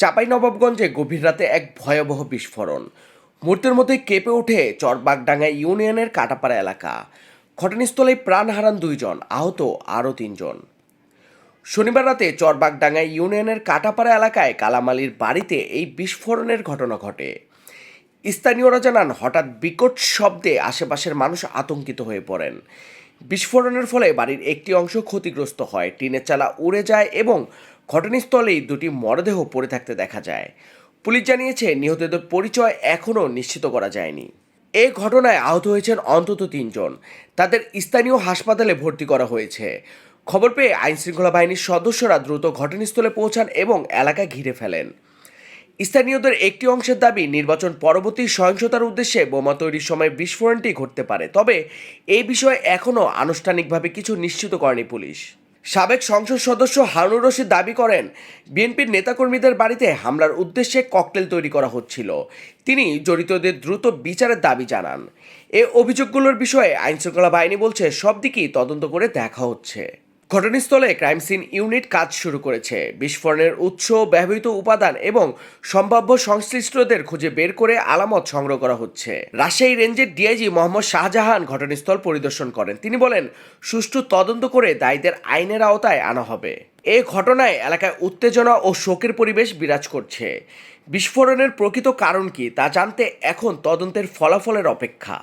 চাঁপাইনবাবগঞ্জে গভীর রাতে এক ভয়াবহ বিস্ফোরণ। মুহূর্তের মধ্যে কেঁপে ওঠে চরবাগডাঙ্গা ইউনিয়নের কাটাপাড়া এলাকা। ঘটনাস্থলে প্রাণ হারান 2 জন, আহত আরও 3 জন। শনিবার রাতে চরবাগডাঙ্গা ইউনিয়নের কাটাপাড়া এলাকায় কালামালির বাড়িতে এই বিস্ফোরণের ঘটনা ঘটে। স্থানীয়রা জানান, হঠাৎ বিকট শব্দে আশেপাশের মানুষ আতঙ্কিত হয়ে পড়েন। বিস্ফোরণের ফলে বাড়ির একটি অংশ ক্ষতিগ্রস্ত হয়, টিনের চালা উড়ে যায় এবং ঘটনাস্থলেই 2টি মরদেহ পড়ে থাকতে দেখা যায়। পুলিশ জানিয়েছে, নিহতদের পরিচয় এখনও নিশ্চিত করা যায়নি। এই ঘটনায় আহত হয়েছেন অন্তত 3 জন। তাদের স্থানীয় হাসপাতালে ভর্তি করা হয়েছে। খবর পেয়ে আইনশৃঙ্খলা বাহিনীর সদস্যরা দ্রুত ঘটনাস্থলে পৌঁছান এবং এলাকা ঘিরে ফেলেন। স্থানীয়দের একটি অংশের দাবি, নির্বাচন পরবর্তী সহিংসতার উদ্দেশ্যে বোমা তৈরির সময় বিস্ফোরণটি ঘটতে পারে। তবে এই বিষয়ে এখনও আনুষ্ঠানিকভাবে কিছু নিশ্চিত করেনি পুলিশ। সাবেক সংসদ সদস্য হারুনুর রশিদ দাবি করেন, বিএনপির নেতাকর্মীদের বাড়িতে হামলার উদ্দেশ্যে ককটেল তৈরি করা হচ্ছিল। তিনি জড়িতদের দ্রুত বিচারের দাবি জানান। এই অভিযোগগুলোর বিষয়ে আইনশৃঙ্খলা বাহিনী বলছে, সব দিকই তদন্ত করে দেখা হচ্ছে। ঘটনাস্থলে ক্রাইম সিন ইউনিট কাজ শুরু করেছে। বিস্ফোরণের উৎস, ব্যবহৃত উপাদান এবং সম্ভাব্য সংশ্লিষ্টদের খুঁজে বের করে আলামত সংগ্রহ করা হচ্ছে। রাজশাহী রেঞ্জের ডিআইজি মোহাম্মদ শাহজাহান ঘটনাস্থল পরিদর্শন করেন। তিনি বলেন, সুষ্ঠু তদন্ত করে দায়ীদের আইনের আওতায় আনা হবে। এই ঘটনায় এলাকায় উত্তেজনা ও শোকের পরিবেশ বিরাজ করছে। বিস্ফোরণের প্রকৃত কারণ কি তা জানতে এখন তদন্তের ফলাফলের অপেক্ষা।